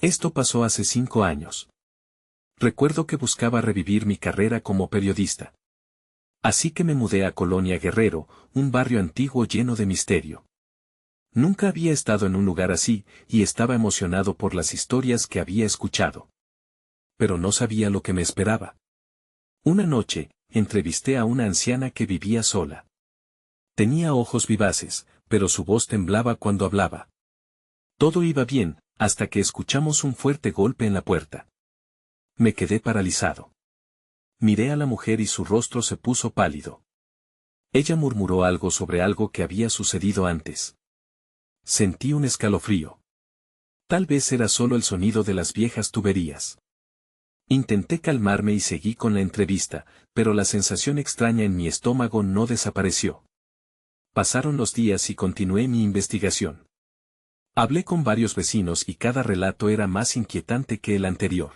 Esto pasó hace 5 años. Recuerdo que buscaba revivir mi carrera como periodista. Así que me mudé a Colonia Guerrero, un barrio antiguo lleno de misterio. Nunca había estado en un lugar así, y estaba emocionado por las historias que había escuchado. Pero no sabía lo que me esperaba. Una noche, entrevisté a una anciana que vivía sola. Tenía ojos vivaces, pero su voz temblaba cuando hablaba. Todo iba bien, hasta que escuchamos un fuerte golpe en la puerta. Me quedé paralizado. Miré a la mujer y su rostro se puso pálido. Ella murmuró algo sobre algo que había sucedido antes. Sentí un escalofrío. Tal vez era solo el sonido de las viejas tuberías. Intenté calmarme y seguí con la entrevista, pero la sensación extraña en mi estómago no desapareció. Pasaron los días y continué mi investigación. Hablé con varios vecinos y cada relato era más inquietante que el anterior.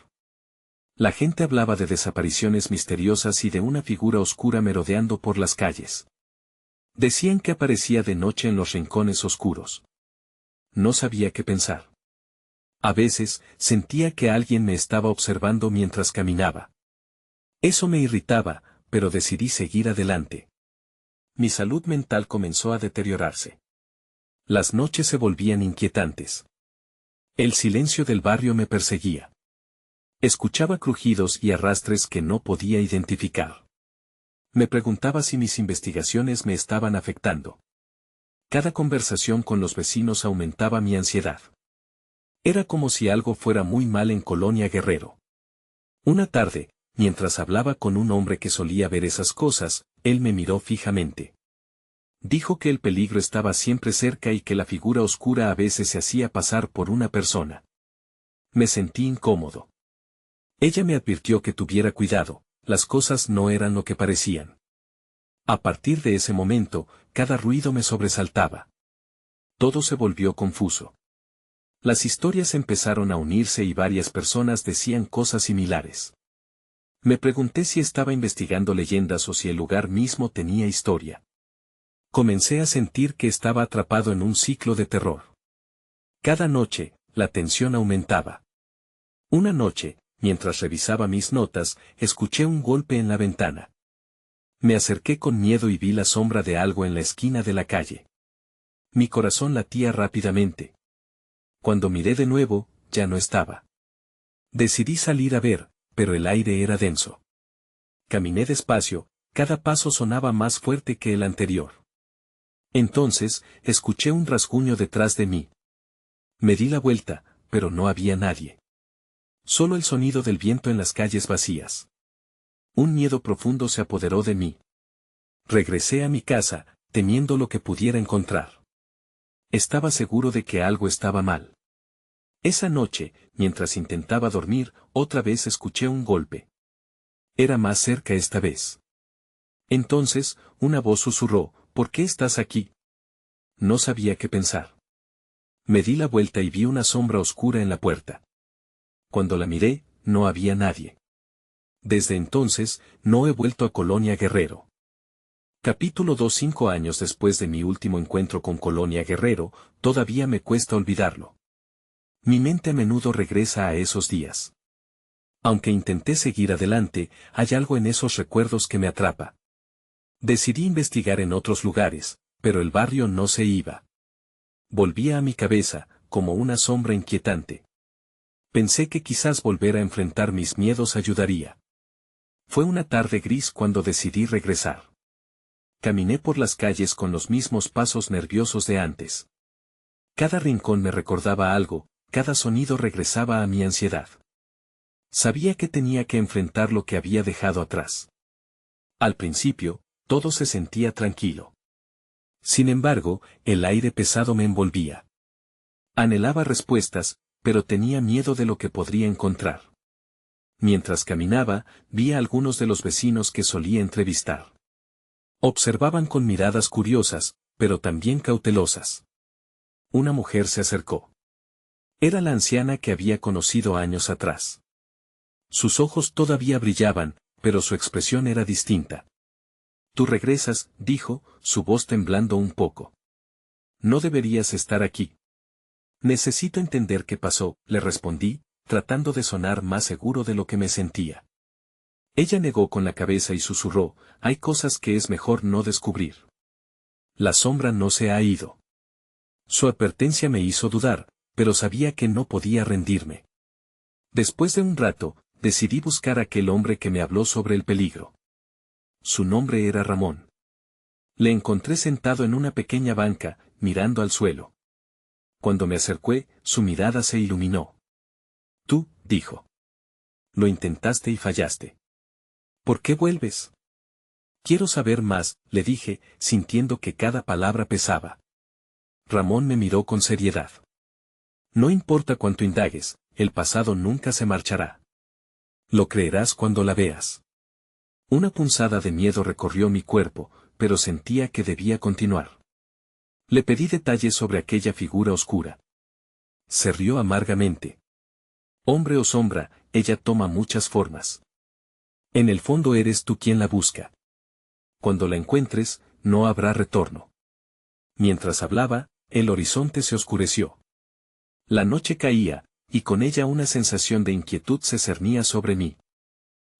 La gente hablaba de desapariciones misteriosas y de una figura oscura merodeando por las calles. Decían que aparecía de noche en los rincones oscuros. No sabía qué pensar. A veces, sentía que alguien me estaba observando mientras caminaba. Eso me irritaba, pero decidí seguir adelante. Mi salud mental comenzó a deteriorarse. Las noches se volvían inquietantes. El silencio del barrio me perseguía. Escuchaba crujidos y arrastres que no podía identificar. Me preguntaba si mis investigaciones me estaban afectando. Cada conversación con los vecinos aumentaba mi ansiedad. Era como si algo fuera muy mal en Colonia Guerrero. Una tarde, mientras hablaba con un hombre que solía ver esas cosas, él me miró fijamente. Dijo que el peligro estaba siempre cerca y que la figura oscura a veces se hacía pasar por una persona. Me sentí incómodo. Ella me advirtió que tuviera cuidado, las cosas no eran lo que parecían. A partir de ese momento, cada ruido me sobresaltaba. Todo se volvió confuso. Las historias empezaron a unirse y varias personas decían cosas similares. Me pregunté si estaba investigando leyendas o si el lugar mismo tenía historia. Comencé a sentir que estaba atrapado en un ciclo de terror. Cada noche, la tensión aumentaba. Una noche, mientras revisaba mis notas, escuché un golpe en la ventana. Me acerqué con miedo y vi la sombra de algo en la esquina de la calle. Mi corazón latía rápidamente. Cuando miré de nuevo, ya no estaba. Decidí salir a ver, pero el aire era denso. Caminé despacio, cada paso sonaba más fuerte que el anterior. Entonces, escuché un rasguño detrás de mí. Me di la vuelta, pero no había nadie. Solo el sonido del viento en las calles vacías. Un miedo profundo se apoderó de mí. Regresé a mi casa, temiendo lo que pudiera encontrar. Estaba seguro de que algo estaba mal. Esa noche, mientras intentaba dormir, otra vez escuché un golpe. Era más cerca esta vez. Entonces, una voz susurró, ¿por qué estás aquí? No sabía qué pensar. Me di la vuelta y vi una sombra oscura en la puerta. Cuando la miré, no había nadie. Desde entonces, no he vuelto a Colonia Guerrero. Capítulo 2. 5 años después de mi último encuentro con Colonia Guerrero, todavía me cuesta olvidarlo. Mi mente a menudo regresa a esos días. Aunque intenté seguir adelante, hay algo en esos recuerdos que me atrapa. Decidí investigar en otros lugares, pero el barrio no se iba. Volvía a mi cabeza, como una sombra inquietante. Pensé que quizás volver a enfrentar mis miedos ayudaría. Fue una tarde gris cuando decidí regresar. Caminé por las calles con los mismos pasos nerviosos de antes. Cada rincón me recordaba algo, cada sonido regresaba a mi ansiedad. Sabía que tenía que enfrentar lo que había dejado atrás. Al principio, todo se sentía tranquilo. Sin embargo, el aire pesado me envolvía. Anhelaba respuestas, pero tenía miedo de lo que podría encontrar. Mientras caminaba, vi a algunos de los vecinos que solía entrevistar. Observaban con miradas curiosas, pero también cautelosas. Una mujer se acercó. Era la anciana que había conocido años atrás. Sus ojos todavía brillaban, pero su expresión era distinta. Tú regresas, dijo, su voz temblando un poco. No deberías estar aquí. Necesito entender qué pasó, le respondí, tratando de sonar más seguro de lo que me sentía. Ella negó con la cabeza y susurró, hay cosas que es mejor no descubrir. La sombra no se ha ido. Su advertencia me hizo dudar, pero sabía que no podía rendirme. Después de un rato, decidí buscar a aquel hombre que me habló sobre el peligro. Su nombre era Ramón. Le encontré sentado en una pequeña banca, mirando al suelo. Cuando me acerqué, su mirada se iluminó. Tú, dijo. Lo intentaste y fallaste. ¿Por qué vuelves? Quiero saber más, le dije, sintiendo que cada palabra pesaba. Ramón me miró con seriedad. No importa cuánto indagues, el pasado nunca se marchará. Lo creerás cuando la veas. Una punzada de miedo recorrió mi cuerpo, pero sentía que debía continuar. Le pedí detalles sobre aquella figura oscura. Se rió amargamente. Hombre o sombra, ella toma muchas formas. En el fondo eres tú quien la busca. Cuando la encuentres, no habrá retorno. Mientras hablaba, el horizonte se oscureció. La noche caía, y con ella una sensación de inquietud se cernía sobre mí.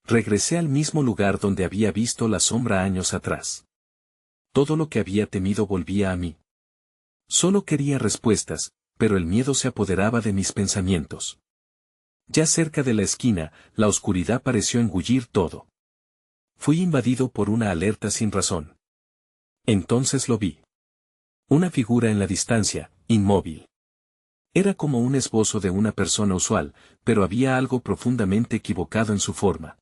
Regresé al mismo lugar donde había visto la sombra años atrás. Todo lo que había temido volvía a mí. Solo quería respuestas, pero el miedo se apoderaba de mis pensamientos. Ya cerca de la esquina, la oscuridad pareció engullir todo. Fui invadido por una alerta sin razón. Entonces lo vi. Una figura en la distancia, inmóvil. Era como un esbozo de una persona usual, pero había algo profundamente equivocado en su forma.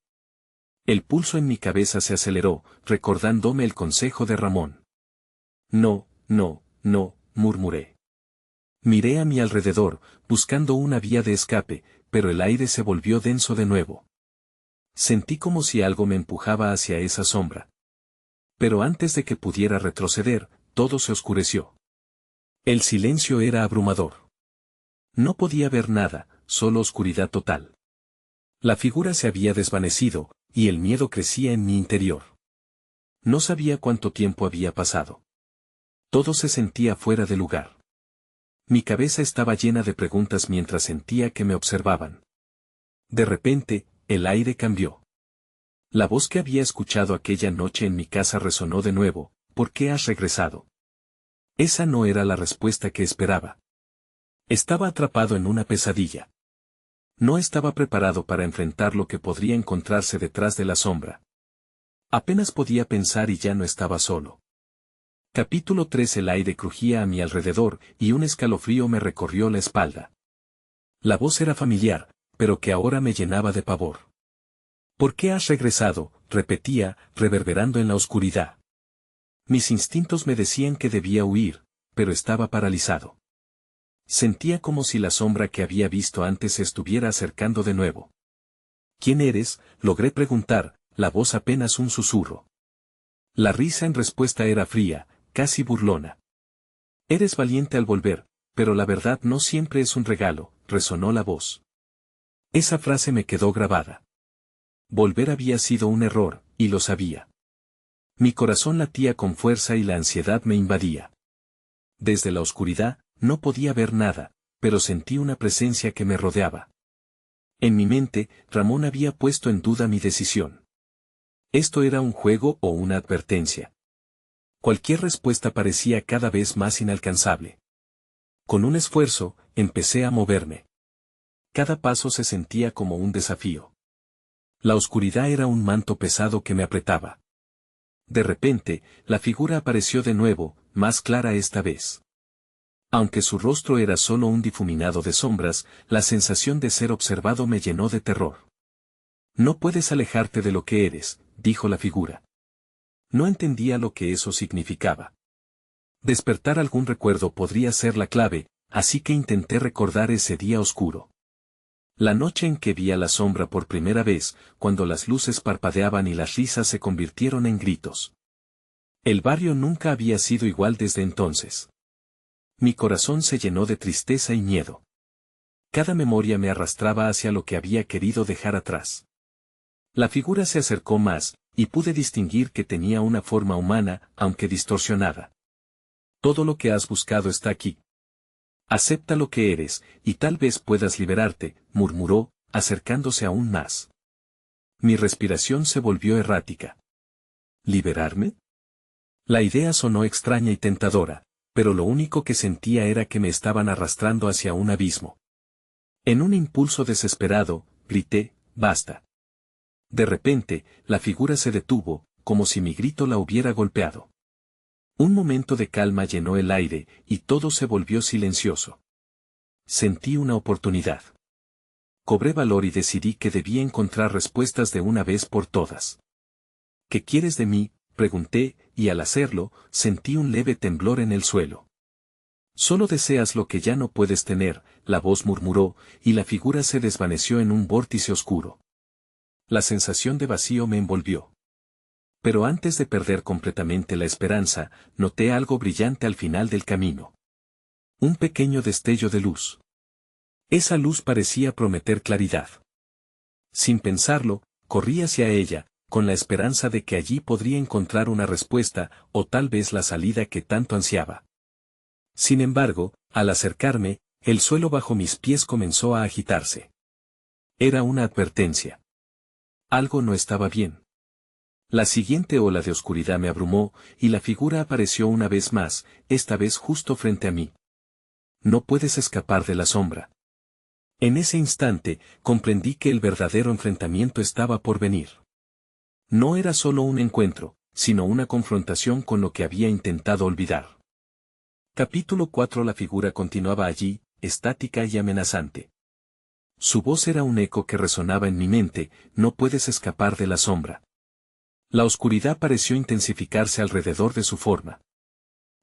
El pulso en mi cabeza se aceleró, recordándome el consejo de Ramón. No, no, no, murmuré. Miré a mi alrededor, buscando una vía de escape, pero el aire se volvió denso de nuevo. Sentí como si algo me empujaba hacia esa sombra. Pero antes de que pudiera retroceder, todo se oscureció. El silencio era abrumador. No podía ver nada, solo oscuridad total. La figura se había desvanecido, y el miedo crecía en mi interior. No sabía cuánto tiempo había pasado. Todo se sentía fuera de lugar. Mi cabeza estaba llena de preguntas mientras sentía que me observaban. De repente, el aire cambió. La voz que había escuchado aquella noche en mi casa resonó de nuevo, ¿por qué has regresado? Esa no era la respuesta que esperaba. Estaba atrapado en una pesadilla. No estaba preparado para enfrentar lo que podría encontrarse detrás de la sombra. Apenas podía pensar y ya no estaba solo. Capítulo 3. El aire crujía a mi alrededor, y un escalofrío me recorrió la espalda. La voz era familiar, pero que ahora me llenaba de pavor. ¿Por qué has regresado?, repetía, reverberando en la oscuridad. Mis instintos me decían que debía huir, pero estaba paralizado. Sentía como si la sombra que había visto antes se estuviera acercando de nuevo. ¿Quién eres?, logré preguntar, la voz apenas un susurro. La risa en respuesta era fría, casi burlona. Eres valiente al volver, pero la verdad no siempre es un regalo, resonó la voz. Esa frase me quedó grabada. Volver había sido un error, y lo sabía. Mi corazón latía con fuerza y la ansiedad me invadía. Desde la oscuridad, no podía ver nada, pero sentí una presencia que me rodeaba. En mi mente, Ramón había puesto en duda mi decisión. ¿Esto era un juego o una advertencia? Cualquier respuesta parecía cada vez más inalcanzable. Con un esfuerzo, empecé a moverme. Cada paso se sentía como un desafío. La oscuridad era un manto pesado que me apretaba. De repente, la figura apareció de nuevo, más clara esta vez. Aunque su rostro era solo un difuminado de sombras, la sensación de ser observado me llenó de terror. No puedes alejarte de lo que eres, dijo la figura. No entendía lo que eso significaba. Despertar algún recuerdo podría ser la clave, así que intenté recordar ese día oscuro. La noche en que vi a la sombra por primera vez, cuando las luces parpadeaban y las risas se convirtieron en gritos. El barrio nunca había sido igual desde entonces. Mi corazón se llenó de tristeza y miedo. Cada memoria me arrastraba hacia lo que había querido dejar atrás. La figura se acercó más, y pude distinguir que tenía una forma humana, aunque distorsionada. Todo lo que has buscado está aquí. Acepta lo que eres, y tal vez puedas liberarte, murmuró, acercándose aún más. Mi respiración se volvió errática. ¿Liberarme? La idea sonó extraña y tentadora, pero lo único que sentía era que me estaban arrastrando hacia un abismo. En un impulso desesperado, grité, «¡Basta!». De repente, la figura se detuvo, como si mi grito la hubiera golpeado. Un momento de calma llenó el aire, y todo se volvió silencioso. Sentí una oportunidad. Cobré valor y decidí que debía encontrar respuestas de una vez por todas. «¿Qué quieres de mí?», pregunté, y al hacerlo, sentí un leve temblor en el suelo. «Solo deseas lo que ya no puedes tener», la voz murmuró, y la figura se desvaneció en un vórtice oscuro. La sensación de vacío me envolvió. Pero antes de perder completamente la esperanza, noté algo brillante al final del camino. Un pequeño destello de luz. Esa luz parecía prometer claridad. Sin pensarlo, corrí hacia ella, con la esperanza de que allí podría encontrar una respuesta, o tal vez la salida que tanto ansiaba. Sin embargo, al acercarme, el suelo bajo mis pies comenzó a agitarse. Era una advertencia. Algo no estaba bien. La siguiente ola de oscuridad me abrumó, y la figura apareció una vez más, esta vez justo frente a mí. «No puedes escapar de la sombra». En ese instante, comprendí que el verdadero enfrentamiento estaba por venir. No era solo un encuentro, sino una confrontación con lo que había intentado olvidar. Capítulo 4. La figura continuaba allí, estática y amenazante. Su voz era un eco que resonaba en mi mente, «No puedes escapar de la sombra». La oscuridad pareció intensificarse alrededor de su forma.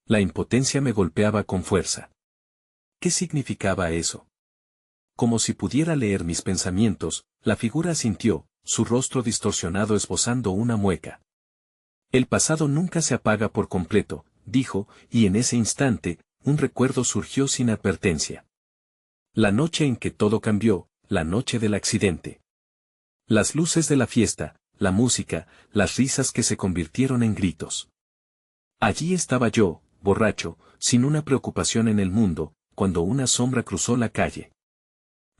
La impotencia me golpeaba con fuerza. ¿Qué significaba eso? Como si pudiera leer mis pensamientos, la figura asintió, su rostro distorsionado esbozando una mueca. «El pasado nunca se apaga por completo», dijo, y en ese instante, un recuerdo surgió sin advertencia. La noche en que todo cambió, la noche del accidente. Las luces de la fiesta, la música, las risas que se convirtieron en gritos. Allí estaba yo, borracho, sin una preocupación en el mundo, cuando una sombra cruzó la calle.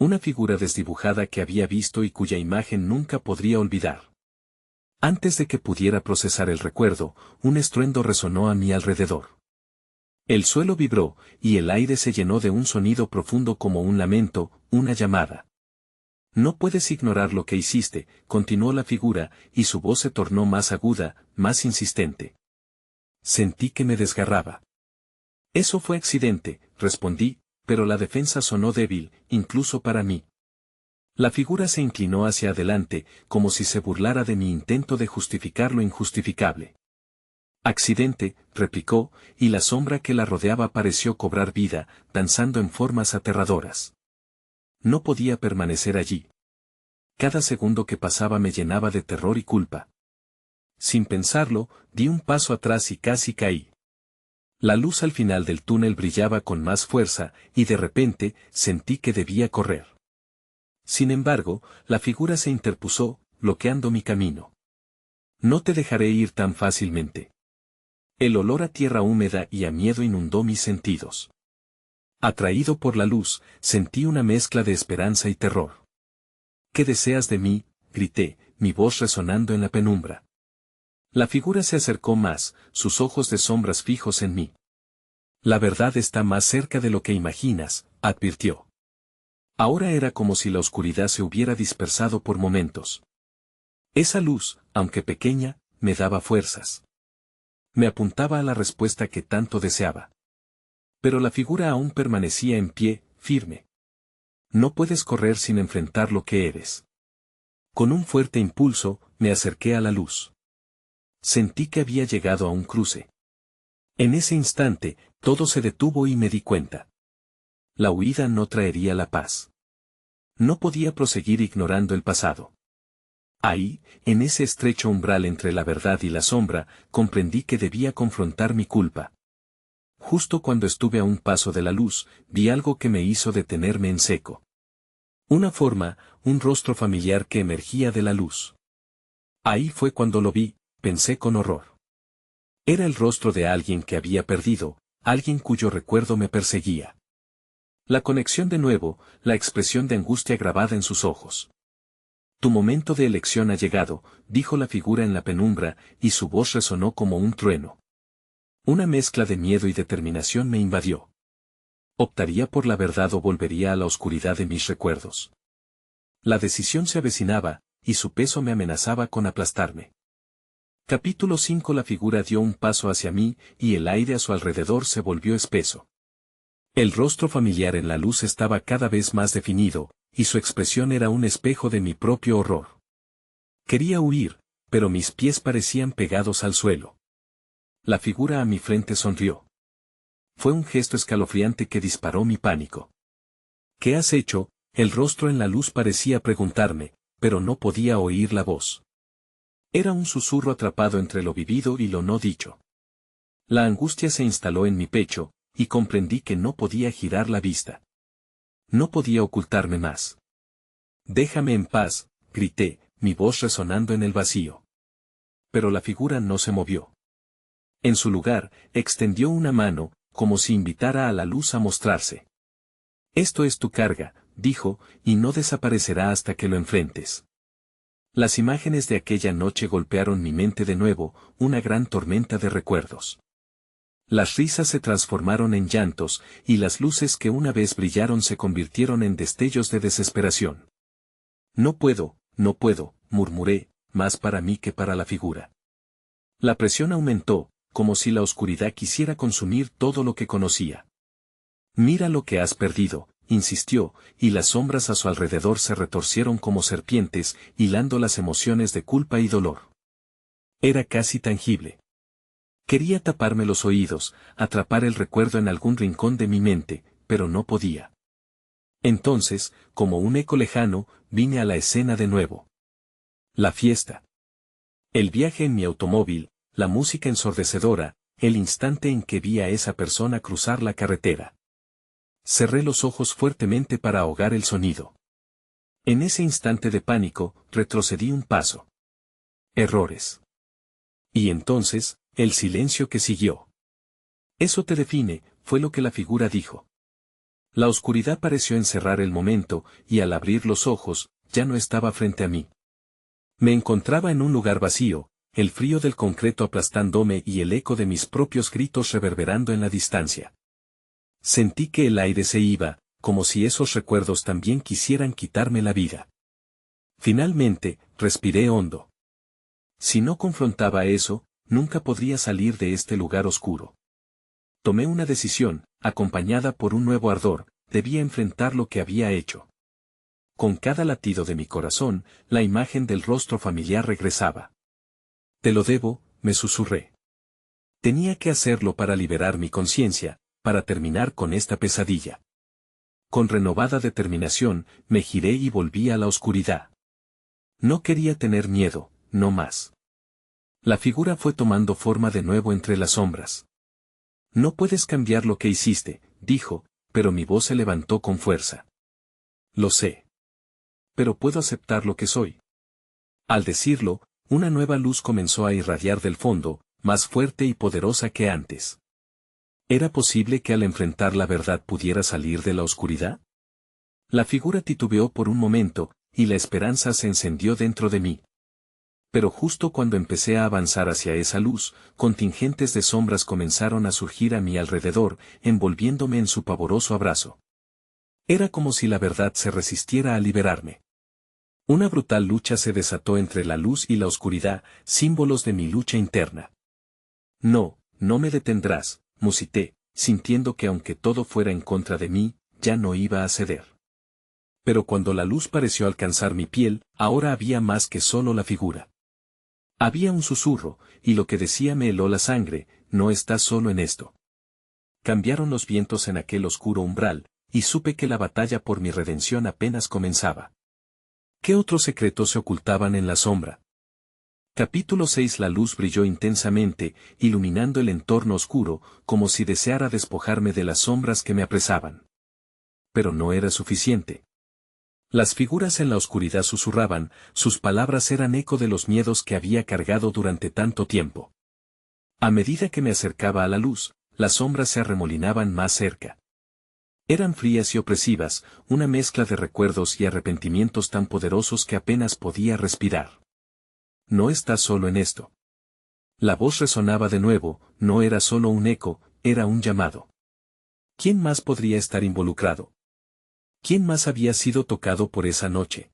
Una figura desdibujada que había visto y cuya imagen nunca podría olvidar. Antes de que pudiera procesar el recuerdo, un estruendo resonó a mi alrededor. El suelo vibró, y el aire se llenó de un sonido profundo como un lamento, una llamada. «No puedes ignorar lo que hiciste», continuó la figura, y su voz se tornó más aguda, más insistente. Sentí que me desgarraba. «Eso fue accidente», respondí, pero la defensa sonó débil, incluso para mí. La figura se inclinó hacia adelante, como si se burlara de mi intento de justificar lo injustificable. «Accidente», replicó, y la sombra que la rodeaba pareció cobrar vida, danzando en formas aterradoras. No podía permanecer allí. Cada segundo que pasaba me llenaba de terror y culpa. Sin pensarlo, di un paso atrás y casi caí. La luz al final del túnel brillaba con más fuerza, y de repente, sentí que debía correr. Sin embargo, la figura se interpuso, bloqueando mi camino. «No te dejaré ir tan fácilmente». El olor a tierra húmeda y a miedo inundó mis sentidos. Atraído por la luz, sentí una mezcla de esperanza y terror. «¿Qué deseas de mí?», grité, mi voz resonando en la penumbra. La figura se acercó más, sus ojos de sombras fijos en mí. «La verdad está más cerca de lo que imaginas», advirtió. Ahora era como si la oscuridad se hubiera dispersado por momentos. Esa luz, aunque pequeña, me daba fuerzas. Me apuntaba a la respuesta que tanto deseaba. Pero la figura aún permanecía en pie, firme. «No puedes correr sin enfrentar lo que eres». Con un fuerte impulso, me acerqué a la luz. Sentí que había llegado a un cruce. En ese instante, todo se detuvo y me di cuenta. La huida no traería la paz. No podía proseguir ignorando el pasado. Ahí, en ese estrecho umbral entre la verdad y la sombra, comprendí que debía confrontar mi culpa. Justo cuando estuve a un paso de la luz, vi algo que me hizo detenerme en seco. Una forma, un rostro familiar que emergía de la luz. Ahí fue cuando lo vi, pensé con horror. Era el rostro de alguien que había perdido, alguien cuyo recuerdo me perseguía. La conexión de nuevo, la expresión de angustia grabada en sus ojos. Tu momento de elección ha llegado, dijo la figura en la penumbra, y su voz resonó como un trueno. Una mezcla de miedo y determinación me invadió. ¿Optaría por la verdad o volvería a la oscuridad de mis recuerdos? La decisión se avecinaba, y su peso me amenazaba con aplastarme. Capítulo 5. La figura dio un paso hacia mí, y el aire a su alrededor se volvió espeso. El rostro familiar en la luz estaba cada vez más definido, y su expresión era un espejo de mi propio horror. Quería huir, pero mis pies parecían pegados al suelo. La figura a mi frente sonrió. Fue un gesto escalofriante que disparó mi pánico. ¿Qué has hecho? El rostro en la luz parecía preguntarme, pero no podía oír la voz. Era un susurro atrapado entre lo vivido y lo no dicho. La angustia se instaló en mi pecho, y comprendí que no podía girar la vista. No podía ocultarme más. Déjame en paz, grité, mi voz resonando en el vacío. Pero la figura no se movió. En su lugar, extendió una mano, como si invitara a la luz a mostrarse. Esto es tu carga, dijo, y no desaparecerá hasta que lo enfrentes. Las imágenes de aquella noche golpearon mi mente de nuevo, una gran tormenta de recuerdos. Las risas se transformaron en llantos, y las luces que una vez brillaron se convirtieron en destellos de desesperación. No puedo, murmuré, más para mí que para la figura. La presión aumentó, como si la oscuridad quisiera consumir todo lo que conocía. Mira lo que has perdido, insistió, y las sombras a su alrededor se retorcieron como serpientes, hilando las emociones de culpa y dolor. Era casi tangible. Quería taparme los oídos, atrapar el recuerdo en algún rincón de mi mente, pero no podía. Entonces, como un eco lejano, vine a la escena de nuevo. La fiesta. El viaje en mi automóvil, la música ensordecedora, el instante en que vi a esa persona cruzar la carretera. Cerré los ojos fuertemente para ahogar el sonido. En ese instante de pánico, retrocedí un paso. Errores. Y entonces, el silencio que siguió. Eso te define, fue lo que la figura dijo. La oscuridad pareció encerrar el momento, y al abrir los ojos, ya no estaba frente a mí. Me encontraba en un lugar vacío, el frío del concreto aplastándome y el eco de mis propios gritos reverberando en la distancia. Sentí que el aire se iba, como si esos recuerdos también quisieran quitarme la vida. Finalmente, respiré hondo. Si no confrontaba eso, nunca podría salir de este lugar oscuro. Tomé una decisión, acompañada por un nuevo ardor, debía enfrentar lo que había hecho. Con cada latido de mi corazón, la imagen del rostro familiar regresaba. Te lo debo, me susurré. Tenía que hacerlo para liberar mi conciencia, para terminar con esta pesadilla. Con renovada determinación, me giré y volví a la oscuridad. No quería tener miedo, no más. La figura fue tomando forma de nuevo entre las sombras. No puedes cambiar lo que hiciste, dijo, pero mi voz se levantó con fuerza. Lo sé. Pero puedo aceptar lo que soy. Al decirlo, una nueva luz comenzó a irradiar del fondo, más fuerte y poderosa que antes. ¿Era posible que al enfrentar la verdad pudiera salir de la oscuridad? La figura titubeó por un momento, y la esperanza se encendió dentro de mí. Pero justo cuando empecé a avanzar hacia esa luz, contingentes de sombras comenzaron a surgir a mi alrededor, envolviéndome en su pavoroso abrazo. Era como si la verdad se resistiera a liberarme. Una brutal lucha se desató entre la luz y la oscuridad, símbolos de mi lucha interna. No, no me detendrás, musité, sintiendo que aunque todo fuera en contra de mí, ya no iba a ceder. Pero cuando la luz pareció alcanzar mi piel, ahora había más que solo la figura. Había un susurro, y lo que decía me heló la sangre, no estás solo en esto. Cambiaron los vientos en aquel oscuro umbral, y supe que la batalla por mi redención apenas comenzaba. ¿Qué otros secretos se ocultaban en la sombra? Capítulo 6. La luz brilló intensamente, iluminando el entorno oscuro, como si deseara despojarme de las sombras que me apresaban. Pero no era suficiente. Las figuras en la oscuridad susurraban, sus palabras eran eco de los miedos que había cargado durante tanto tiempo. A medida que me acercaba a la luz, las sombras se arremolinaban más cerca. Eran frías y opresivas, una mezcla de recuerdos y arrepentimientos tan poderosos que apenas podía respirar. No estás solo en esto. La voz resonaba de nuevo, no era solo un eco, era un llamado. ¿Quién más podría estar involucrado? ¿Quién más había sido tocado por esa noche?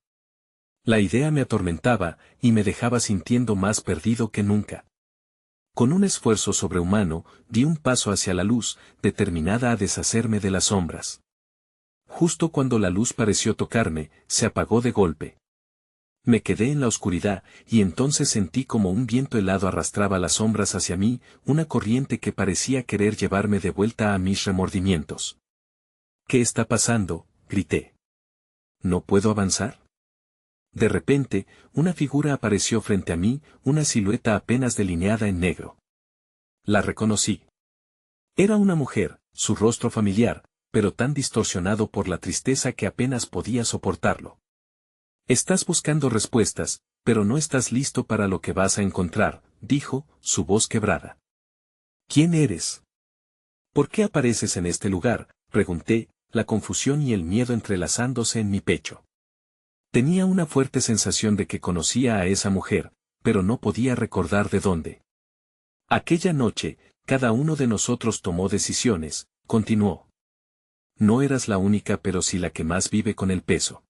La idea me atormentaba, y me dejaba sintiendo más perdido que nunca. Con un esfuerzo sobrehumano, di un paso hacia la luz, determinada a deshacerme de las sombras. Justo cuando la luz pareció tocarme, se apagó de golpe. Me quedé en la oscuridad, y entonces sentí como un viento helado arrastraba las sombras hacia mí, una corriente que parecía querer llevarme de vuelta a mis remordimientos. ¿Qué está pasando?, grité. ¿No puedo avanzar? De repente, una figura apareció frente a mí, una silueta apenas delineada en negro. La reconocí. Era una mujer, su rostro familiar, pero tan distorsionado por la tristeza que apenas podía soportarlo. Estás buscando respuestas, pero no estás listo para lo que vas a encontrar, dijo, su voz quebrada. ¿Quién eres? ¿Por qué apareces en este lugar?, pregunté, la confusión y el miedo entrelazándose en mi pecho. Tenía una fuerte sensación de que conocía a esa mujer, pero no podía recordar de dónde. Aquella noche, cada uno de nosotros tomó decisiones, continuó. No eras la única pero sí la que más vive con el peso.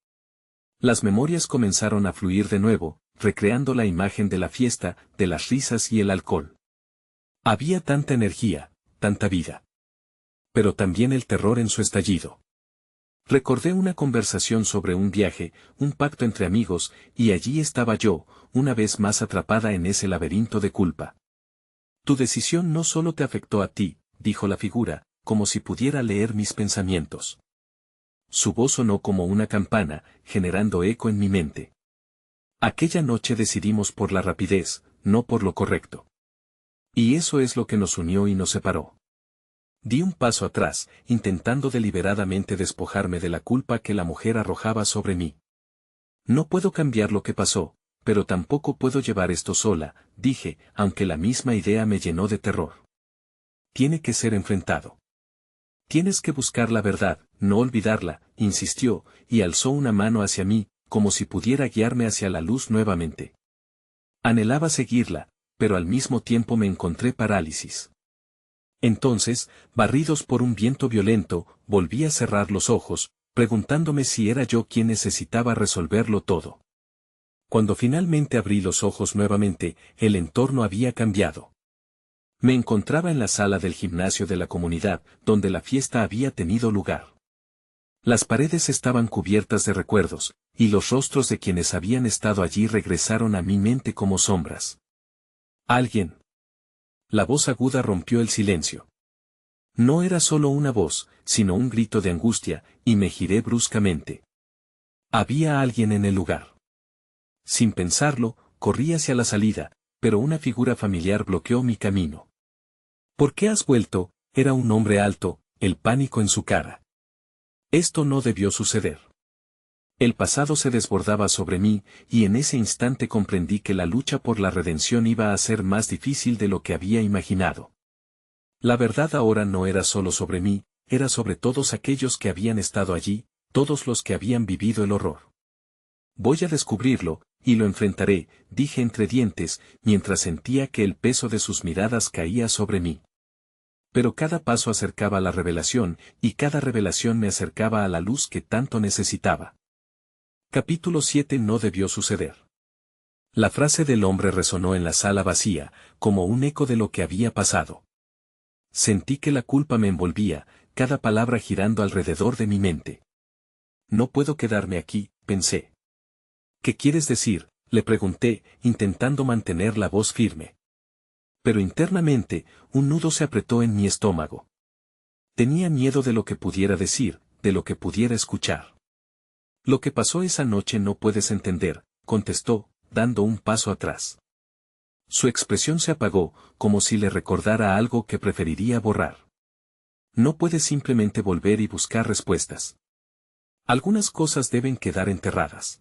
Las memorias comenzaron a fluir de nuevo, recreando la imagen de la fiesta, de las risas y el alcohol. Había tanta energía, tanta vida. Pero también el terror en su estallido. Recordé una conversación sobre un viaje, un pacto entre amigos, y allí estaba yo, una vez más atrapada en ese laberinto de culpa. Tu decisión no solo te afectó a ti, dijo la figura, como si pudiera leer mis pensamientos. Su voz sonó como una campana, generando eco en mi mente. Aquella noche decidimos por la rapidez, no por lo correcto. Y eso es lo que nos unió y nos separó. Di un paso atrás, intentando deliberadamente despojarme de la culpa que la mujer arrojaba sobre mí. No puedo cambiar lo que pasó, pero tampoco puedo llevar esto sola, dije, aunque la misma idea me llenó de terror. Tiene que ser enfrentado. Tienes que buscar la verdad, no olvidarla, insistió, y alzó una mano hacia mí, como si pudiera guiarme hacia la luz nuevamente. Anhelaba seguirla, pero al mismo tiempo me encontré parálisis. Entonces, barridos por un viento violento, volví a cerrar los ojos, preguntándome si era yo quien necesitaba resolverlo todo. Cuando finalmente abrí los ojos nuevamente, el entorno había cambiado. Me encontraba en la sala del gimnasio de la comunidad, donde la fiesta había tenido lugar. Las paredes estaban cubiertas de recuerdos, y los rostros de quienes habían estado allí regresaron a mi mente como sombras. ¿Alguien? La voz aguda rompió el silencio. No era solo una voz, sino un grito de angustia, y me giré bruscamente. Había alguien en el lugar. Sin pensarlo, corrí hacia la salida, pero una figura familiar bloqueó mi camino. ¿Por qué has vuelto? Era un hombre alto, el pánico en su cara. Esto no debió suceder. El pasado se desbordaba sobre mí, y en ese instante comprendí que la lucha por la redención iba a ser más difícil de lo que había imaginado. La verdad ahora no era solo sobre mí, era sobre todos aquellos que habían estado allí, todos los que habían vivido el horror. Voy a descubrirlo, y lo enfrentaré, dije entre dientes, mientras sentía que el peso de sus miradas caía sobre mí. Pero cada paso acercaba a la revelación, y cada revelación me acercaba a la luz que tanto necesitaba. Capítulo 7 No debió suceder. La frase del hombre resonó en la sala vacía, como un eco de lo que había pasado. Sentí que la culpa me envolvía, cada palabra girando alrededor de mi mente. No puedo quedarme aquí, pensé. ¿Qué quieres decir?, le pregunté, intentando mantener la voz firme. Pero internamente, un nudo se apretó en mi estómago. Tenía miedo de lo que pudiera decir, de lo que pudiera escuchar. Lo que pasó esa noche no puedes entender, contestó, dando un paso atrás. Su expresión se apagó, como si le recordara algo que preferiría borrar. No puedes simplemente volver y buscar respuestas. Algunas cosas deben quedar enterradas.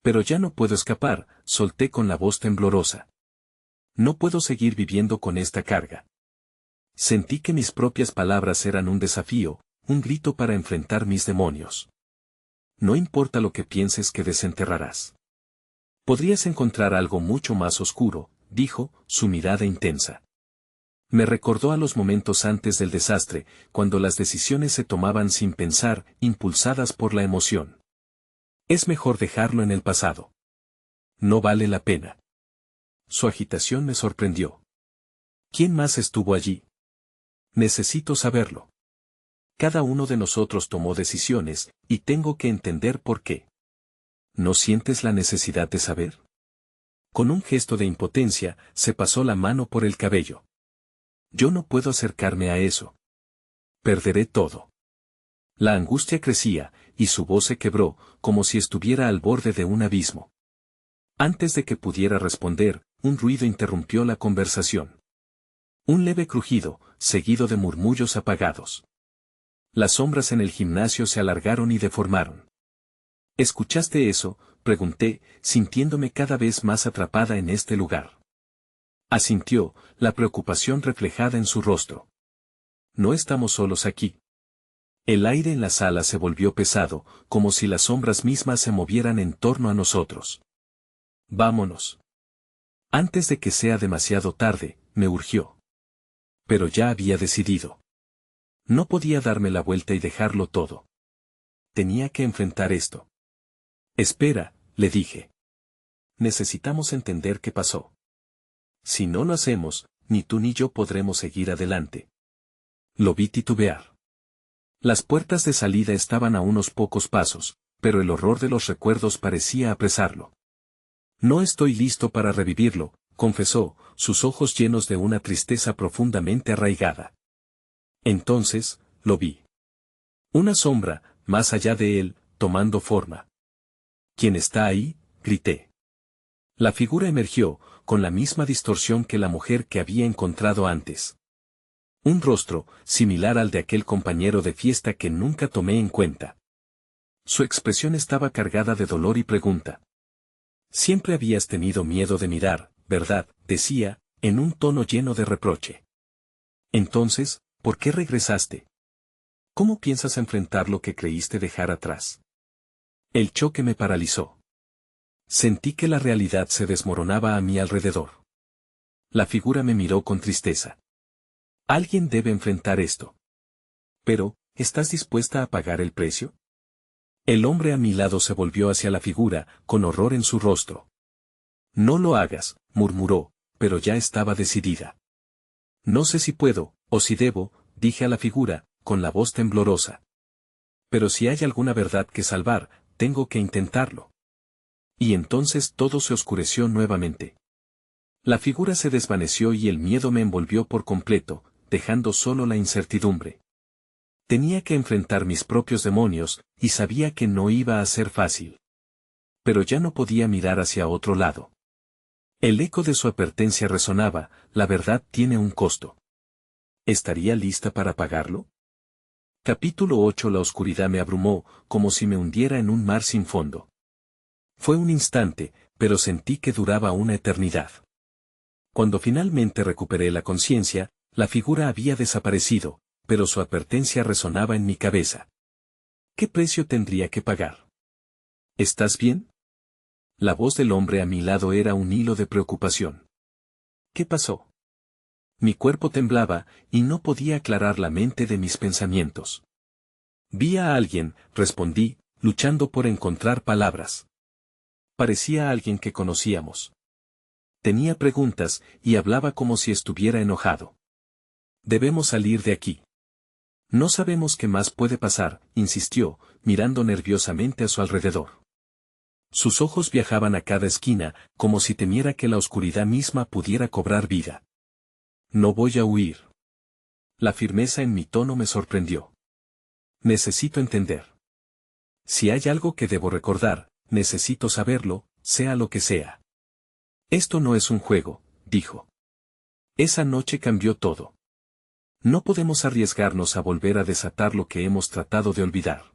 Pero ya no puedo escapar, solté con la voz temblorosa. No puedo seguir viviendo con esta carga. Sentí que mis propias palabras eran un desafío, un grito para enfrentar mis demonios. No importa lo que pienses que desenterrarás. Podrías encontrar algo mucho más oscuro, dijo, su mirada intensa. Me recordó a los momentos antes del desastre, cuando las decisiones se tomaban sin pensar, impulsadas por la emoción. Es mejor dejarlo en el pasado. No vale la pena. Su agitación me sorprendió. ¿Quién más estuvo allí? Necesito saberlo. Cada uno de nosotros tomó decisiones, y tengo que entender por qué. ¿No sientes la necesidad de saber? Con un gesto de impotencia, se pasó la mano por el cabello. Yo no puedo acercarme a eso. Perderé todo. La angustia crecía, y su voz se quebró, como si estuviera al borde de un abismo. Antes de que pudiera responder, un ruido interrumpió la conversación. Un leve crujido, seguido de murmullos apagados. Las sombras en el gimnasio se alargaron y deformaron. ¿Escuchaste eso?, pregunté, sintiéndome cada vez más atrapada en este lugar. Asintió, la preocupación reflejada en su rostro. No estamos solos aquí. El aire en la sala se volvió pesado, como si las sombras mismas se movieran en torno a nosotros. Vámonos. Antes de que sea demasiado tarde, me urgió. Pero ya había decidido. No podía darme la vuelta y dejarlo todo. Tenía que enfrentar esto. Espera, le dije. Necesitamos entender qué pasó. Si no lo hacemos, ni tú ni yo podremos seguir adelante. Lo vi titubear. Las puertas de salida estaban a unos pocos pasos, pero el horror de los recuerdos parecía apresarlo. No estoy listo para revivirlo, confesó, sus ojos llenos de una tristeza profundamente arraigada. Entonces, lo vi. Una sombra, más allá de él, tomando forma. ¿Quién está ahí?, grité. La figura emergió, con la misma distorsión que la mujer que había encontrado antes. Un rostro, similar al de aquel compañero de fiesta que nunca tomé en cuenta. Su expresión estaba cargada de dolor y pregunta. Siempre habías tenido miedo de mirar, ¿verdad?, decía, en un tono lleno de reproche. Entonces, ¿por qué regresaste? ¿Cómo piensas enfrentar lo que creíste dejar atrás? El choque me paralizó. Sentí que la realidad se desmoronaba a mi alrededor. La figura me miró con tristeza. Alguien debe enfrentar esto. Pero, ¿estás dispuesta a pagar el precio? El hombre a mi lado se volvió hacia la figura, con horror en su rostro. No lo hagas, murmuró, pero ya estaba decidida. No sé si puedo, o si debo, dije a la figura, con la voz temblorosa. Pero si hay alguna verdad que salvar, tengo que intentarlo. Y entonces todo se oscureció nuevamente. La figura se desvaneció y el miedo me envolvió por completo, dejando solo la incertidumbre. Tenía que enfrentar mis propios demonios, y sabía que no iba a ser fácil. Pero ya no podía mirar hacia otro lado. El eco de su advertencia resonaba, la verdad tiene un costo. ¿Estaría lista para pagarlo? Capítulo 8. La oscuridad me abrumó, como si me hundiera en un mar sin fondo. Fue un instante, pero sentí que duraba una eternidad. Cuando finalmente recuperé la conciencia, la figura había desaparecido, pero su advertencia resonaba en mi cabeza. ¿Qué precio tendría que pagar? ¿Estás bien? La voz del hombre a mi lado era un hilo de preocupación. ¿Qué pasó? Mi cuerpo temblaba, y no podía aclarar la mente de mis pensamientos. Vi a alguien, respondí, luchando por encontrar palabras. Parecía alguien que conocíamos. Tenía preguntas, y hablaba como si estuviera enojado. Debemos salir de aquí. No sabemos qué más puede pasar, insistió, mirando nerviosamente a su alrededor. Sus ojos viajaban a cada esquina, como si temiera que la oscuridad misma pudiera cobrar vida. No voy a huir. La firmeza en mi tono me sorprendió. Necesito entender. Si hay algo que debo recordar, necesito saberlo, sea lo que sea. Esto no es un juego, dijo. Esa noche cambió todo. No podemos arriesgarnos a volver a desatar lo que hemos tratado de olvidar.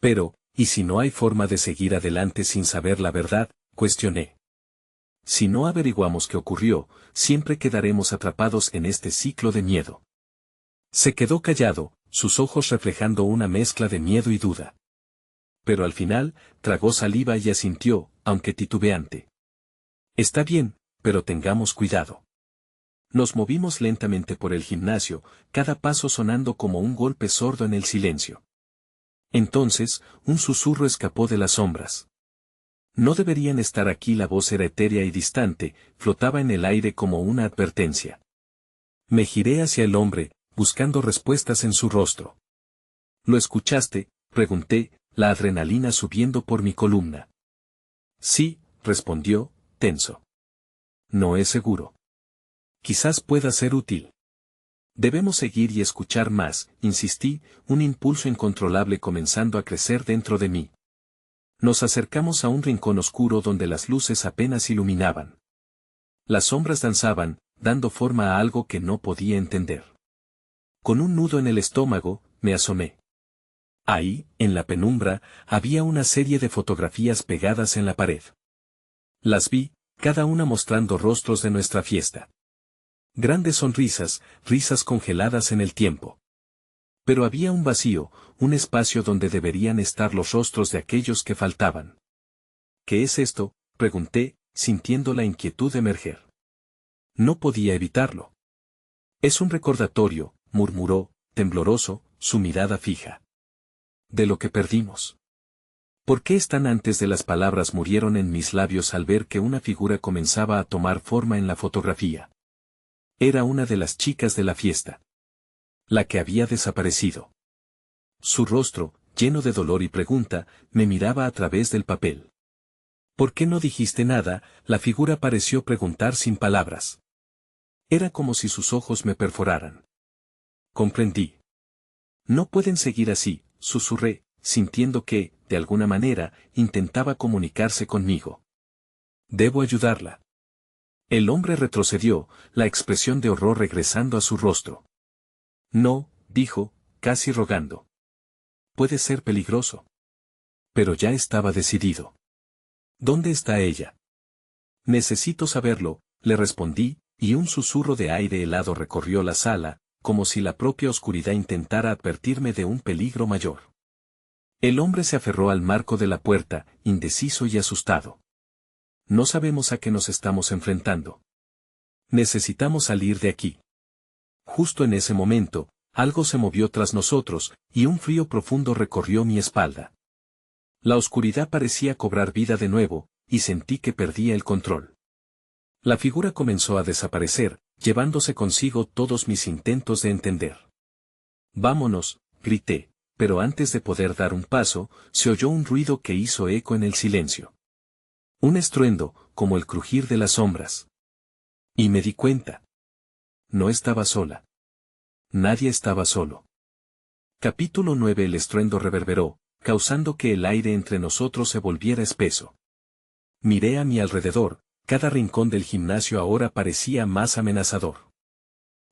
Pero, ¿y si no hay forma de seguir adelante sin saber la verdad?, cuestioné. Si no averiguamos qué ocurrió, siempre quedaremos atrapados en este ciclo de miedo. Se quedó callado, sus ojos reflejando una mezcla de miedo y duda. Pero al final, tragó saliva y asintió, aunque titubeante. Está bien, pero tengamos cuidado. Nos movimos lentamente por el gimnasio, cada paso sonando como un golpe sordo en el silencio. Entonces, un susurro escapó de las sombras. No deberían estar aquí. La voz era etérea y distante, flotaba en el aire como una advertencia. Me giré hacia el hombre, buscando respuestas en su rostro. ¿Lo escuchaste?, pregunté, la adrenalina subiendo por mi columna. Sí, respondió, tenso. No es seguro. Quizás pueda ser útil. Debemos seguir y escuchar más, insistí, un impulso incontrolable comenzando a crecer dentro de mí. Nos acercamos a un rincón oscuro donde las luces apenas iluminaban. Las sombras danzaban, dando forma a algo que no podía entender. Con un nudo en el estómago, me asomé. Ahí, en la penumbra, había una serie de fotografías pegadas en la pared. Las vi, cada una mostrando rostros de nuestra fiesta. Grandes sonrisas, risas congeladas en el tiempo. Pero había un vacío, un espacio donde deberían estar los rostros de aquellos que faltaban. ¿Qué es esto?, pregunté, sintiendo la inquietud emerger. No podía evitarlo. Es un recordatorio, murmuró, tembloroso, su mirada fija. De lo que perdimos. ¿Por qué están antes de las palabras murieron en mis labios al ver que una figura comenzaba a tomar forma en la fotografía? Era una de las chicas de la fiesta. La que había desaparecido. Su rostro, lleno de dolor y pregunta, me miraba a través del papel. ¿Por qué no dijiste nada?, la figura pareció preguntar sin palabras. Era como si sus ojos me perforaran. Comprendí. No pueden seguir así, susurré, sintiendo que, de alguna manera, intentaba comunicarse conmigo. Debo ayudarla. El hombre retrocedió, la expresión de horror regresando a su rostro. No, dijo, casi rogando. Puede ser peligroso. Pero ya estaba decidido. ¿Dónde está ella? Necesito saberlo, le respondí, y un susurro de aire helado recorrió la sala, como si la propia oscuridad intentara advertirme de un peligro mayor. El hombre se aferró al marco de la puerta, indeciso y asustado. No sabemos a qué nos estamos enfrentando. Necesitamos salir de aquí. Justo en ese momento, algo se movió tras nosotros, y un frío profundo recorrió mi espalda. La oscuridad parecía cobrar vida de nuevo, y sentí que perdía el control. La figura comenzó a desaparecer, llevándose consigo todos mis intentos de entender. Vámonos, grité, pero antes de poder dar un paso, se oyó un ruido que hizo eco en el silencio. Un estruendo, como el crujir de las sombras. Y me di cuenta. No estaba sola. Nadie estaba solo. Capítulo 9. El estruendo reverberó, causando que el aire entre nosotros se volviera espeso. Miré a mi alrededor, cada rincón del gimnasio ahora parecía más amenazador.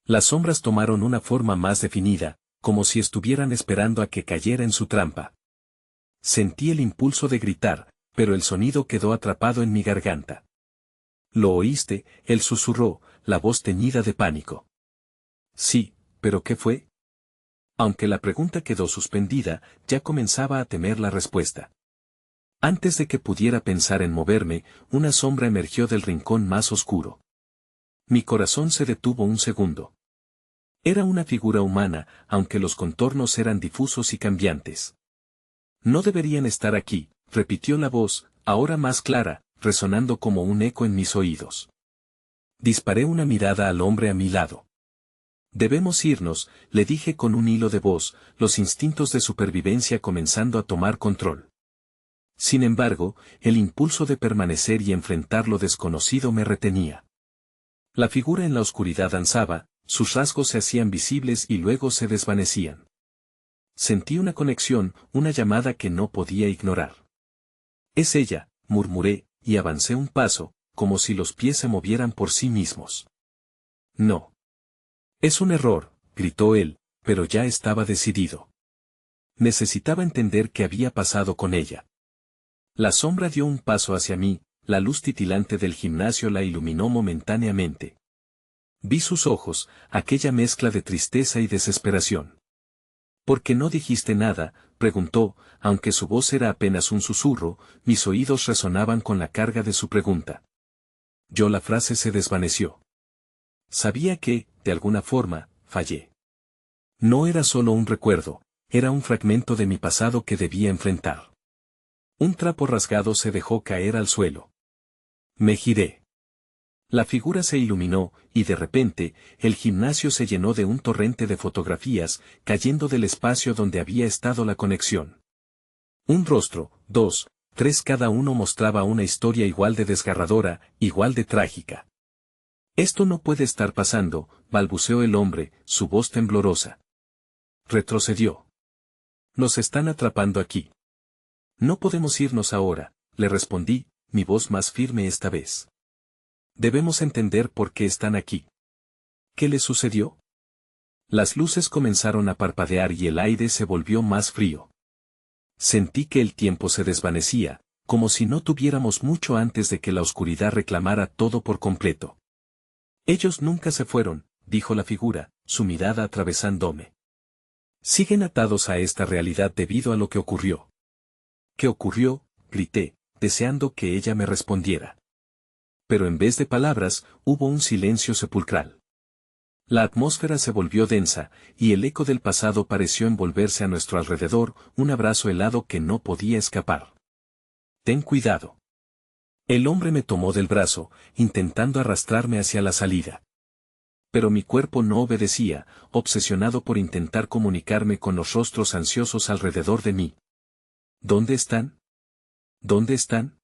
Las sombras tomaron una forma más definida, como si estuvieran esperando a que cayera en su trampa. Sentí el impulso de gritar, pero el sonido quedó atrapado en mi garganta. ¿Lo oíste?, él susurró, la voz teñida de pánico. Sí, pero ¿qué fue? Aunque la pregunta quedó suspendida, ya comenzaba a temer la respuesta. Antes de que pudiera pensar en moverme, una sombra emergió del rincón más oscuro. Mi corazón se detuvo un segundo. Era una figura humana, aunque los contornos eran difusos y cambiantes. No deberían estar aquí, repitió la voz, ahora más clara, resonando como un eco en mis oídos. Disparé una mirada al hombre a mi lado. Debemos irnos, le dije con un hilo de voz, los instintos de supervivencia comenzando a tomar control. Sin embargo, el impulso de permanecer y enfrentar lo desconocido me retenía. La figura en la oscuridad danzaba, sus rasgos se hacían visibles y luego se desvanecían. Sentí una conexión, una llamada que no podía ignorar. Es ella, murmuré, y avancé un paso, como si los pies se movieran por sí mismos. No. Es un error, gritó él, pero ya estaba decidido. Necesitaba entender qué había pasado con ella. La sombra dio un paso hacia mí, la luz titilante del gimnasio la iluminó momentáneamente. Vi sus ojos, aquella mezcla de tristeza y desesperación. ¿Por qué no dijiste nada?, preguntó, aunque su voz era apenas un susurro, mis oídos resonaban con la carga de su pregunta. La frase se desvaneció. Sabía que, de alguna forma, fallé. No era solo un recuerdo, era un fragmento de mi pasado que debía enfrentar. Un trapo rasgado se dejó caer al suelo. Me giré. La figura se iluminó, y de repente, el gimnasio se llenó de un torrente de fotografías, cayendo del espacio donde había estado la conexión. Un rostro, dos, tres, cada uno mostraba una historia igual de desgarradora, igual de trágica. Esto no puede estar pasando, balbuceó el hombre, su voz temblorosa. Retrocedió. Nos están atrapando aquí. No podemos irnos ahora, le respondí, mi voz más firme esta vez. Debemos entender por qué están aquí. ¿Qué les sucedió? Las luces comenzaron a parpadear y el aire se volvió más frío. Sentí que el tiempo se desvanecía, como si no tuviéramos mucho antes de que la oscuridad reclamara todo por completo. Ellos nunca se fueron, dijo la figura, su mirada atravesándome. Siguen atados a esta realidad debido a lo que ocurrió. ¿Qué ocurrió?, grité, deseando que ella me respondiera. Pero en vez de palabras, hubo un silencio sepulcral. La atmósfera se volvió densa, y el eco del pasado pareció envolverse a nuestro alrededor, un abrazo helado que no podía escapar. Ten cuidado. El hombre me tomó del brazo, intentando arrastrarme hacia la salida. Pero mi cuerpo no obedecía, obsesionado por intentar comunicarme con los rostros ansiosos alrededor de mí. ¿Dónde están? ¿Dónde están?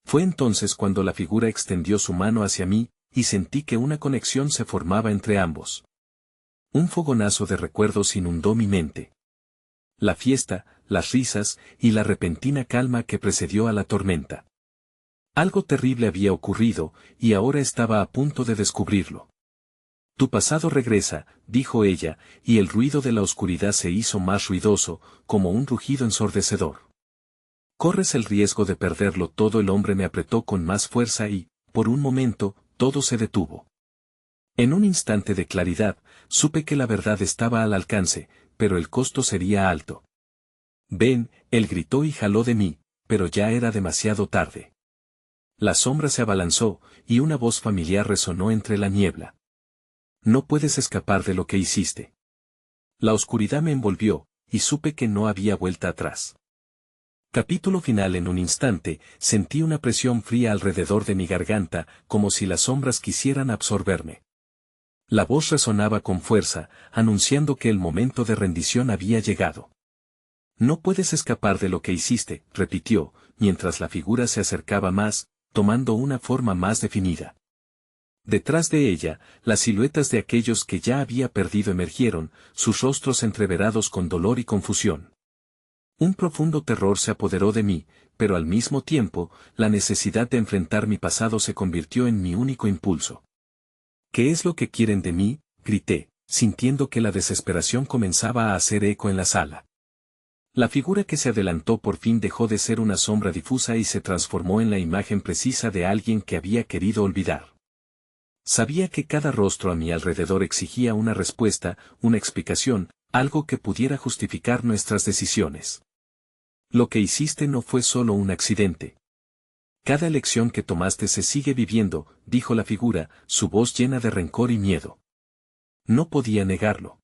Fue entonces cuando la figura extendió su mano hacia mí, y sentí que una conexión se formaba entre ambos. Un fogonazo de recuerdos inundó mi mente. La fiesta, las risas, y la repentina calma que precedió a la tormenta. Algo terrible había ocurrido, y ahora estaba a punto de descubrirlo. Tu pasado regresa, dijo ella, y el ruido de la oscuridad se hizo más ruidoso, como un rugido ensordecedor. Corres el riesgo de perderlo todo. El hombre me apretó con más fuerza y, por un momento, todo se detuvo. En un instante de claridad, supe que la verdad estaba al alcance, pero el costo sería alto. Ven, él gritó y jaló de mí, pero ya era demasiado tarde. La sombra se abalanzó, y una voz familiar resonó entre la niebla. No puedes escapar de lo que hiciste. La oscuridad me envolvió, y supe que no había vuelta atrás. Capítulo final. En un instante, sentí una presión fría alrededor de mi garganta, como si las sombras quisieran absorberme. La voz resonaba con fuerza, anunciando que el momento de rendición había llegado. No puedes escapar de lo que hiciste, repitió, mientras la figura se acercaba más, tomando una forma más definida. Detrás de ella, las siluetas de aquellos que ya había perdido emergieron, sus rostros entreverados con dolor y confusión. Un profundo terror se apoderó de mí, pero al mismo tiempo, la necesidad de enfrentar mi pasado se convirtió en mi único impulso. ¿Qué es lo que quieren de mí?, grité, sintiendo que la desesperación comenzaba a hacer eco en la sala. La figura que se adelantó por fin dejó de ser una sombra difusa y se transformó en la imagen precisa de alguien que había querido olvidar. Sabía que cada rostro a mi alrededor exigía una respuesta, una explicación, algo que pudiera justificar nuestras decisiones. Lo que hiciste no fue solo un accidente. Cada elección que tomaste se sigue viviendo, dijo la figura, su voz llena de rencor y miedo. No podía negarlo.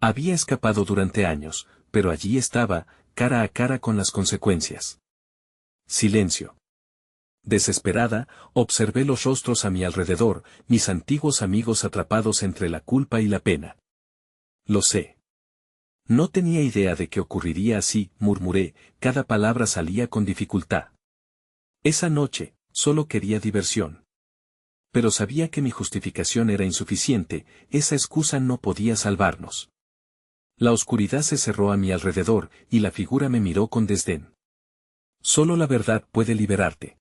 Había escapado durante años, pero allí estaba, cara a cara con las consecuencias. Silencio. Desesperada, observé los rostros a mi alrededor, mis antiguos amigos atrapados entre la culpa y la pena. Lo sé. No tenía idea de que ocurriría así, murmuré, cada palabra salía con dificultad. Esa noche, solo quería diversión. Pero sabía que mi justificación era insuficiente, esa excusa no podía salvarnos. La oscuridad se cerró a mi alrededor, y la figura me miró con desdén. Solo la verdad puede liberarte.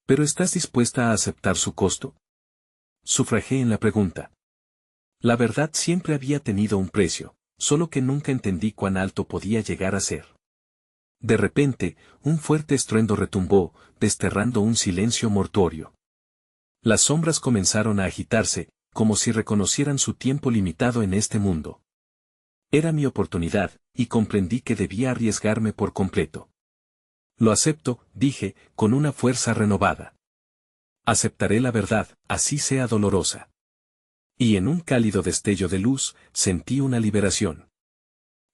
¿Pero estás dispuesta a aceptar su costo? Sufragé en la pregunta. La verdad siempre había tenido un precio, solo que nunca entendí cuán alto podía llegar a ser. De repente, un fuerte estruendo retumbó, desterrando un silencio mortuorio. Las sombras comenzaron a agitarse, como si reconocieran su tiempo limitado en este mundo. Era mi oportunidad, y comprendí que debía arriesgarme por completo. Lo acepto, dije, con una fuerza renovada. Aceptaré la verdad, así sea dolorosa. Y en un cálido destello de luz, sentí una liberación.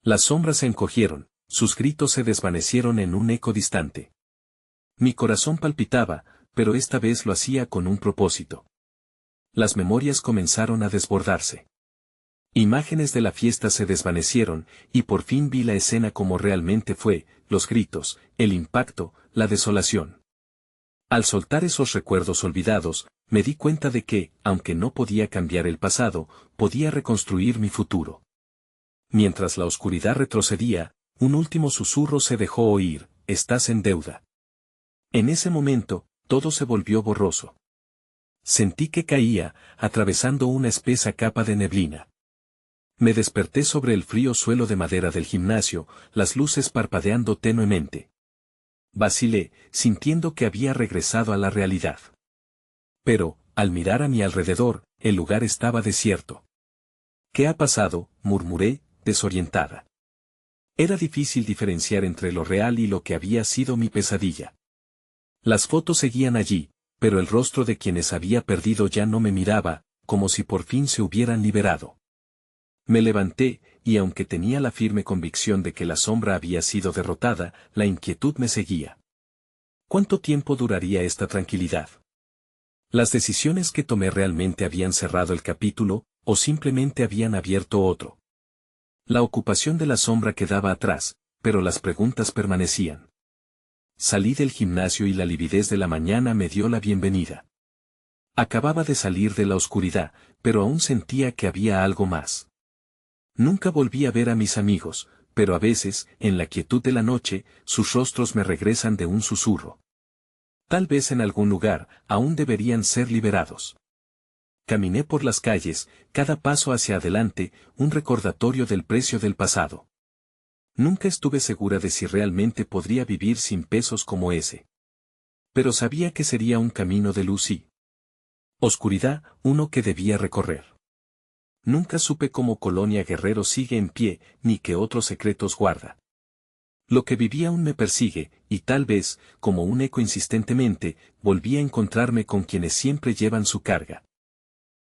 Las sombras se encogieron, sus gritos se desvanecieron en un eco distante. Mi corazón palpitaba, pero esta vez lo hacía con un propósito. Las memorias comenzaron a desbordarse. Imágenes de la fiesta se desvanecieron, y por fin vi la escena como realmente fue, los gritos, el impacto, la desolación. Al soltar esos recuerdos olvidados, me di cuenta de que, aunque no podía cambiar el pasado, podía reconstruir mi futuro. Mientras la oscuridad retrocedía, un último susurro se dejó oír: estás en deuda. En ese momento, todo se volvió borroso. Sentí que caía, atravesando una espesa capa de neblina. Me desperté sobre el frío suelo de madera del gimnasio, las luces parpadeando tenuemente. Vacilé, sintiendo que había regresado a la realidad. Pero, al mirar a mi alrededor, el lugar estaba desierto. ¿Qué ha pasado?, murmuré, desorientada. Era difícil diferenciar entre lo real y lo que había sido mi pesadilla. Las fotos seguían allí, pero el rostro de quienes había perdido ya no me miraba, como si por fin se hubieran liberado. Me levanté, y aunque tenía la firme convicción de que la sombra había sido derrotada, la inquietud me seguía. ¿Cuánto tiempo duraría esta tranquilidad? ¿Las decisiones que tomé realmente habían cerrado el capítulo, o simplemente habían abierto otro? La ocupación de la sombra quedaba atrás, pero las preguntas permanecían. Salí del gimnasio y la lividez de la mañana me dio la bienvenida. Acababa de salir de la oscuridad, pero aún sentía que había algo más. Nunca volví a ver a mis amigos, pero a veces, en la quietud de la noche, sus rostros me regresan de un susurro. Tal vez en algún lugar, aún deberían ser liberados. Caminé por las calles, cada paso hacia adelante, un recordatorio del precio del pasado. Nunca estuve segura de si realmente podría vivir sin pesos como ese. Pero sabía que sería un camino de luz y oscuridad, uno que debía recorrer. Nunca supe cómo Colonia Guerrero sigue en pie, ni qué otros secretos guarda. Lo que viví aún me persigue, y tal vez, como un eco insistentemente, volví a encontrarme con quienes siempre llevan su carga.